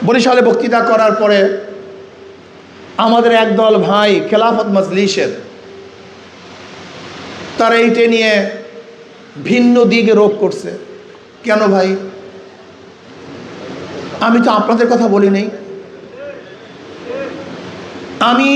বরিশালে বক্তৃতা করার পরে আমাদের একদল ভাই খেলাফত মজলিসের, তারা এইটা নিয়ে ভিন্ন দিকে রোপ করছে। কেন ভাই? আমি তো আপনাদের কথা বলি নাই। আমি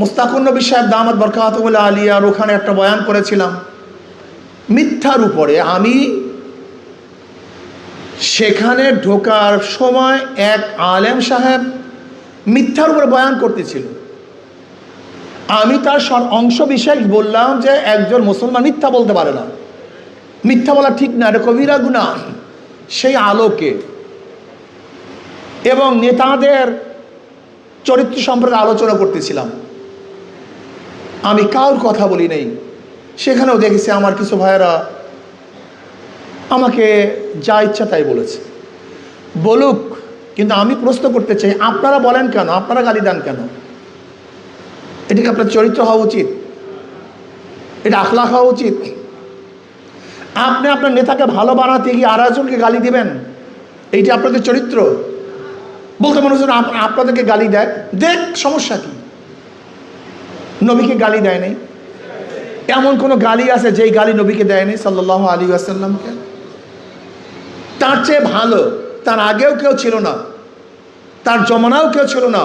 মুস্তাকুর নবী সাহেব দামাত বরকাতুল আলিয়ার ওখানে একটা বয়ান করেছিলাম মিথ্যার উপরে। আমি সেখানে ঢোকার সময় এক আলেম সাহেব মিথ্যার উপরে বয়ান করতেছিল। আমি তার অংশ বিশেষ বললাম যে একজন মুসলমান মিথ্যা বলতে পারে না, মিথ্যা বলা ঠিক না, এটা কবিরা গুনাহ। সেই আলোকে এবং নেতাদের চরিত্র সম্পর্কে আলোচনা করতেছিলাম। আমি কারোর কথা বলি নাই। সেখানেও দেখেছি আমার কিছু ভাইয়েরা আমাকে যা ইচ্ছা তাই বলেছে, বলুক, কিন্তু আমি প্রশ্ন করতে চাই, আপনারা বলেন কেন? আপনারা গালি দেন কেন? এটা কি আপনার চরিত্র হওয়া উচিত? এটা আখলাক হওয়া উচিত? আপনি আপনার নেতাকে ভালো বানাতে গিয়ে আর একজনকে গালি দিবেন, এইটা আপনাদের চরিত্র? বলতে মনে হচ্ছে আপনাদেরকে গালি দেয়, দেখ, সমস্যা কি? নবীকে গালি দেয় নাই। এমন কোনো গালি আছে যেই গালি নবীকে দেয়নি সাল্লাল্লাহু আলাইহি ওয়াসাল্লামকে? তার চেয়ে ভালো তার আগেও কেউ ছিল না, তার জমানাও কেউ ছিল না,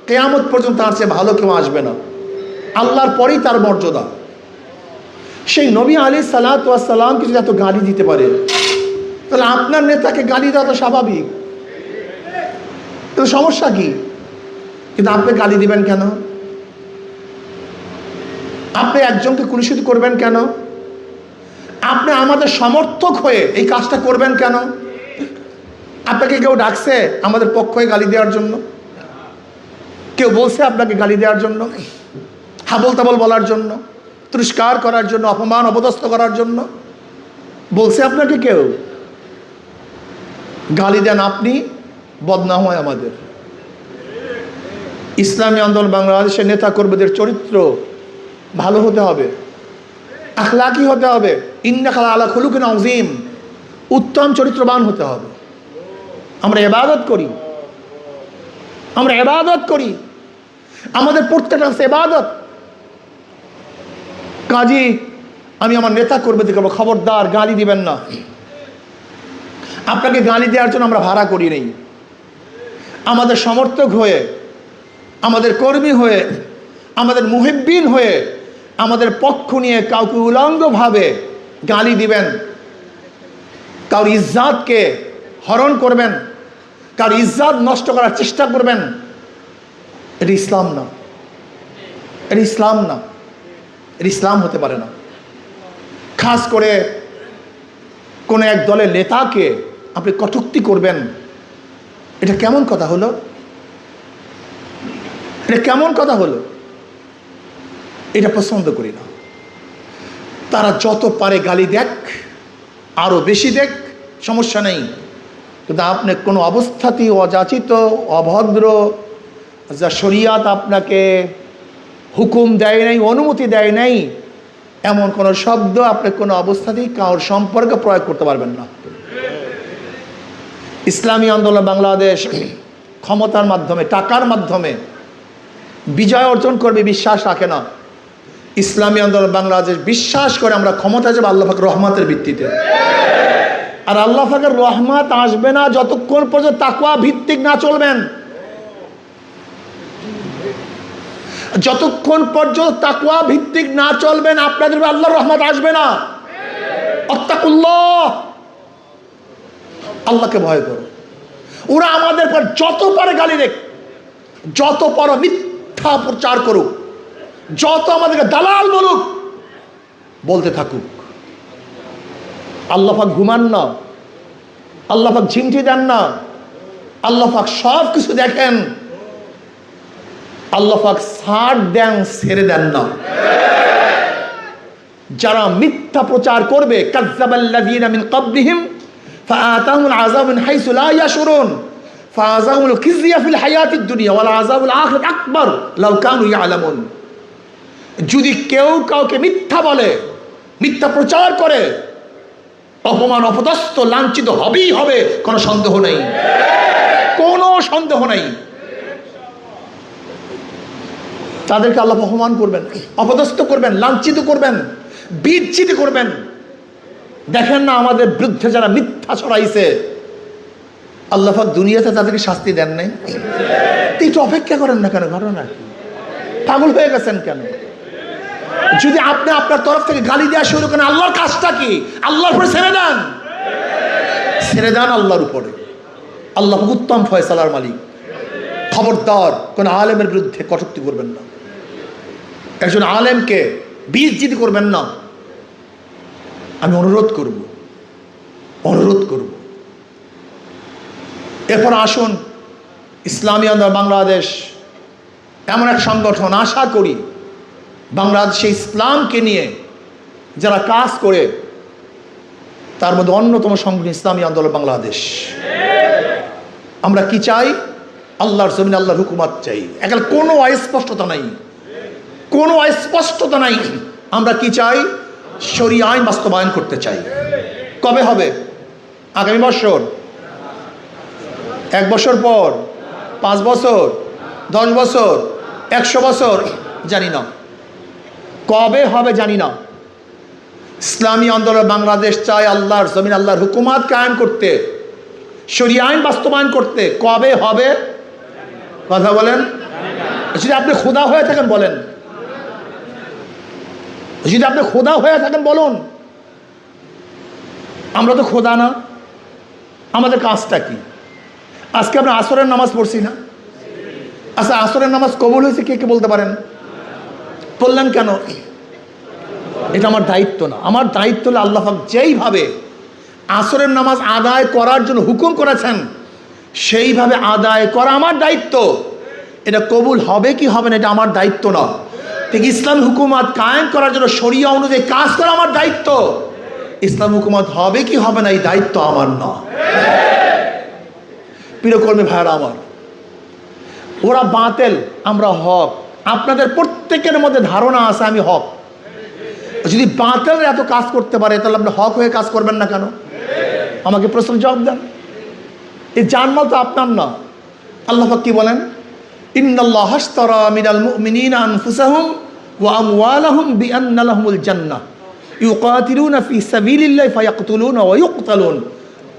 কিয়ামত পর্যন্ত তার চেয়ে ভালো কেউ আসবে না। আল্লাহর পরেই তার মর্যাদা। সেই নবী আলাইহিস সালাতু ওয়াস সালামকে যদি এত গালি দিতে পারে, তাহলে আপনার নেতাকে গালি দেওয়া তো স্বাভাবিক। তো সমস্যা কি? কিন্তু আপনি গালি দিবেন কেন? আপনি একজনকে কুলুষিত করবেন কেন? আপনি আমাদের সমর্থক হয়ে এই কাজটা করবেন কেন? আপনাকে কেউ ডাকছে আমাদের পক্ষ হয়ে গালি দেওয়ার জন্য? কেউ বলছে আপনাকে গালি দেওয়ার জন্য, হাবল তাবল বলার জন্য, তিরস্কার করার জন্য, অপমান অপদস্থ করার জন্য বলছে আপনাকে কেউ? গালি দেন আপনি, বদনাম হয় আমাদের। ইসলামী আন্দোলন বাংলাদেশের নেতা কর্মীদের চরিত্র ভালো হতে হবে, আখলাকি হতে হবে। ইন্নাকা আলা খুলুকিন আযীম, উত্তম চরিত্রবান হতে হবে। আমরা ইবাদত করি, আমরা ইবাদত করি, আমাদের প্রত্যেকটা ইবাদত। কাজী আমি আমার নেতা কর্মীদের বলবো, খবরদার গালি দিবেন না। আপনাকে গালি দেওয়ার জন্য আমরা ভাড়া করি নেই। আমাদের সমর্থক হয়ে, আমাদের কর্মী হয়ে, আমাদের মুহিব্বিন হয়ে, আমাদের পক্ষ নিয়ে কাউকে উলঙ্গভাবে গালি দিবেন, কারোর ইজ্জাতকে হরণ করবেন, কারোর ইজ্জাত নষ্ট করার চেষ্টা করবেন, এটা ইসলাম না, এটা ইসলাম না, এটা ইসলাম হতে পারে না। খাস করে কোনো এক দলের নেতাকে আপনি কটূক্তি করবেন, এটা কেমন কথা হলো? এটা কেমন কথা হলো? এটা পছন্দ করি না। তারা যত পারে গালি দেখ, আরো বেশি দেখ, সমস্যা নেই। কিন্তু আপনি কোনো অবস্থাতেই অযাচিত, অভদ্র, যা শরিয়াত আপনাকে হুকুম দেয় নাই, অনুমতি দেয় নাই, এমন কোনো শব্দ আপনি কোনো অবস্থাতেই কারোর সম্পর্কে প্রয়োগ করতে পারবেন না। ইসলামী আন্দোলন বাংলাদেশ ক্ষমতার মাধ্যমে, টাকার মাধ্যমে বিজয় অর্জন করবে বিশ্বাস রাখে না। ইসলামী আন্দোলন বাংলাদেশ বিশ্বাস করে আমরা ক্ষমতা যাবো আল্লাহ পাকের রহমতের ভিত্তিতে। আর আল্লাহ পাকের রহমত আসবে না যতক্ষণ পর্যন্ত তাকওয়া ভিত্তিক না চলবেন। যতক্ষণ পর্যন্ত তাকওয়া ভিত্তিক না চলবেন, আপনাদের আল্লাহর রহমত আসবে না। আত্তাকুল্লাহ, আল্লাহকে ভয় করো। ওরা আমাদের পর যত পারে গালি দেখ, যত পারো মিথ্যা প্রচার করুক, যত আমাদেরকে দালাল বলুক, বলতে থাকুক। আল্লাহ পাক ঘুমান না, আল্লাহ পাক ঝিমটি দেন না, আল্লাহ পাক সব কিছু দেখেন। আল্লাহ পাক ছাড় দেন, ছেড়ে দেন না। যারা মিথ্যা প্রচার করবে, কাযযাবাল্লাযীনা মিন ক্বাবলিহিম ফাআতাহুমুল আযাবু মিন হাইসু লা ইয়াশউরুন ফাআযাহুমুল খিজয়া ফিল হায়াতিদ দুনিয়া ওয়াল আযাবুল আখিরাত আকবার লাউ কানু ইয়ালামুন। যদি কেউ কাউকে মিথ্যা বলে, মিথ্যা প্রচার করে, অপমান অপদস্থ লাঞ্ছিত হবেই হবে, কোনো সন্দেহ নেই। কোনো সন্দেহ নাই। তাদেরকে আল্লাহ অপমান করবেন, অপদস্থ করবেন, লাঞ্ছিত করবেন, বিচ্ছিত করবেন। দেখেন না আমাদের বিরুদ্ধে যারা মিথ্যা ছড়াইছে, আল্লাহ পাক দুনিয়াতে তাদেরকে শাস্তি দেন নাই? একটু অপেক্ষা করেন না কেন? ঘটনা কি? পাগল হয়ে গেছেন কেন? যদি আপনি আপনার তরফ থেকে গালি দেওয়া শুরু করেন, আল্লাহর কাজটা কি? আল্লাহর উপরে ছেড়ে দেন, ছেড়ে দেন আল্লাহর উপরে। আল্লাহ উত্তম ফয়সালার মালিক। খবরদার কোন আলেমের বিরুদ্ধে কটূক্তি করবেন না, একজন আলেমকে বিচ্ছিত করবেন না। আমি অনুরোধ করব। এরপর আসুন, ইসলামী আন্দোলন বাংলাদেশ এমন এক সংগঠন, আশা করি বাংলাদেশে ইসলামকে নিয়ে যারা কাজ করে তার মধ্যে অন্যতম সংগঠন ইসলামী আন্দোলন বাংলাদেশ। আমরা কি চাই? আল্লাহর জমিন আল্লাহর হুকুমত চাই। একাল কোনো অস্পষ্টতা নাই। আমরা কি চাই? শরীয়ত আইন বাস্তবায়ন করতে চাই। কবে হবে? আগামী বছর, 1 বছর পর, 5 বছর, 10 বছর, 100 বছর, জানি না কবে হবে, জানি না। ইসলামী আন্দোলন বাংলাদেশ চায় আল্লাহর জমিন আল্লাহর হুকুমত কায়েম করতে, শরীয়ত আইন বাস্তবায়ন করতে। কবে হবে? কথা বলেন। যদি আপনি খোদা হয়ে থাকেন বলেন, যদি আপনি খোদা হয়ে থাকেন বলুন। আমরা তো খোদা না, আমাদের কাজটা কি? আজকে আমরা আসরের নামাজ পড়ছি না? আচ্ছা, আসরের নামাজ কবুল হয়েছে কে কে বলতে পারেন? পড়লেন কেন? এটা আমার দায়িত্ব না। আমার দায়িত্ব হলো আল্লাহ পাক যেইভাবে আসরের নামাজ আদায় করার জন্য হুকুম করেছেন সেইভাবে আদায় করা আমার দায়িত্ব। এটা কবুল হবে কি হবে না এটা আমার দায়িত্ব না। ঠিক ইসলাম হুকুমত কায়েম করার জন্য শরিয়া অনুযায়ী কাজ করা আমার দায়িত্ব। ইসলাম হুকুমত হবে কি হবে না এই দায়িত্ব আমার না। প্রিয় কর্মী ভাইরা আমার, ওরা বাতিল, আমরা হক। আপনাদের প্রত্যেকের মধ্যে ধারণা আছে আমি হক। যদি বাতিল এত কাজ করতে পারে তাহলে আপনি হক হয়ে কাজ করবেন না কেন? আমাকে প্রশ্ন জবাব দেন। এই জানমাল তো আপনার না। আল্লাহ পাক কি বলেন? ইন্নাল্লাহা আশতারা মিনাল মুমিনিনা আনফুসাহুম ওয়া আমওয়ালাহুম বিআন্না লাহুমুল জান্নাহ ইউকাতিলুনা ফি সাবিলিল্লাহি ফায়াকতুলুনা ওয়া ইউকতালুন।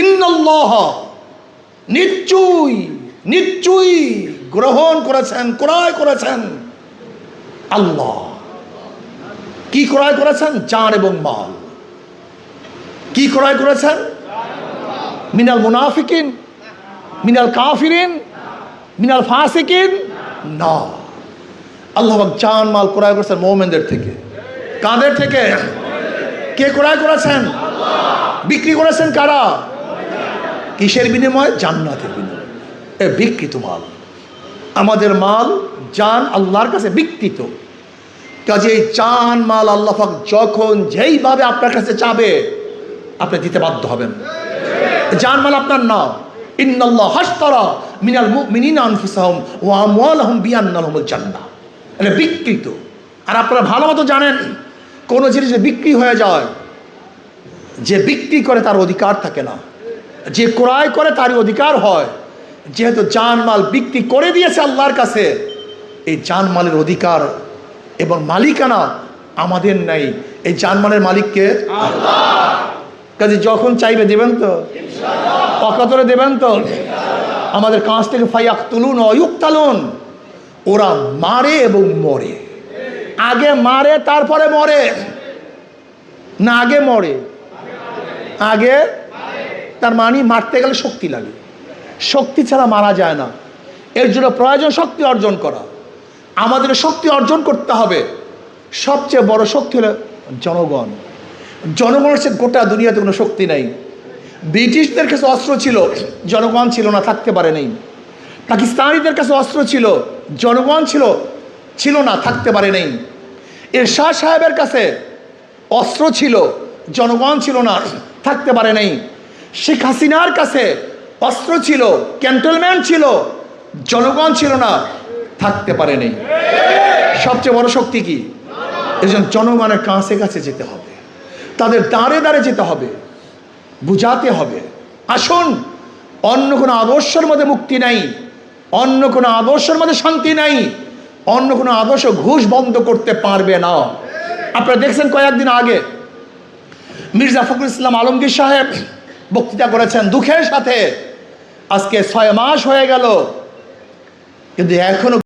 ইন্নাল্লাহা নিশ্চয়ই গ্রহণ করেছেন, ক্রয় করেছেন আল্লাহ। কি ক্রয় করেছেন? জান এবং মাল। কি ক্রয় করেছেন? মিনাল মুনাফিকিন, মিনাল কাফিরিন, মিনাল ফাসিকিন না। আল্লাহ জান মাল ক্রয় করেছেন মুমিনদের থেকে। কাদের থেকে? কে ক্রয় করেছেন? বিক্রি করেছেন কারা? কিসের বিনিময়ে? জান্নাতের বিনিময়ে। এ বিকৃত মাল। আমাদের মাল জান আল্লাহর কাছে বিকৃত। কাজে এই জান মাল আল্লাহ পাক যখন যেইভাবে আপনার কাছে চাবে আপনি দিতে বাধ্য হবেন। জান মাল আপনার না। ইন্নাল্লাহা আশতারা মিনাল মুমিনিনা আনফুসাহুম ওয়া আমওয়ালাহুম বিআন্না লাহুমুল জান্নাহ। এটা বিকৃত। আর আপনারা ভালো মতো জানেন, কোনো জিনিস বিক্রি হয়ে যায়, যে বিক্রি করে তার অধিকার থাকে না, যে ক্রয় করে তারই অধিকার হয়। যেহেতু জানমাল বিক্রি করে দিয়েছে আল্লাহর কাছে, এই জানমালের অধিকার এবং মালিকানা আমাদের নাই। এই জানমালের মালিককে আল্লাহ। কাজে যখন চাইবে দেবেন তো, অকাতরে দেবেন তো। আমাদের কাছ থেকে ফায়াকতুলুন ওয়া ইউকতালুন। ওরা মারে এবং মরে। আগে মারে তারপরে মরে না? আগে মরে, আগে। তার মানে মারতে গেলে শক্তি লাগে, শক্তি ছাড়া মারা যায় না। এর জন্য প্রয়োজন শক্তি অর্জন করা। আমাদের শক্তি অর্জন করতে হবে। সবচেয়ে বড় শক্তি হলো জনগণ। জনগণের সে গোটা দুনিয়াতে কোনো শক্তি নাই। ব্রিটিশদের কাছে অস্ত্র ছিল, জনগণ ছিল না, থাকতে পারে নাই। পাকিস্তানিদের কাছে অস্ত্র ছিল, জনগণ ছিল না, থাকতে পারে নাই। এরশাদ সাহেবের কাছে অস্ত্র ছিল, জনগণ ছিল না, থাকতে পারে নাই। শেখ হাসিনার কাছে অস্ত্র ছিল, ক্যান্টনমেন্ট ছিল, জনগণ ছিল না, থাকতে পারে নাই। সবচেয়ে বড় শক্তি কি? এজন্য জনগণের কাছে কাছে যেতে হবে, তাদের দাঁড়ে দাঁড়ে যেতে হবে, বুঝাতে হবে। আসুন অন্য কোনো আদর্শের মধ্যে মুক্তি নাই, অন্য কোনো আদর্শের মধ্যে শান্তি নাই, অন্য কোনো আদর্শ ঘুষ বন্ধ করতে পারবে না। আপনারা দেখছেন কয়েকদিন আগে মির্জা ফখরুল ইসলাম আলমগীর সাহেব বক্তৃতা করেছেন, দুঃখের সাথে আজকে 6 মাস হয়ে গেল, কিন্তু এখনো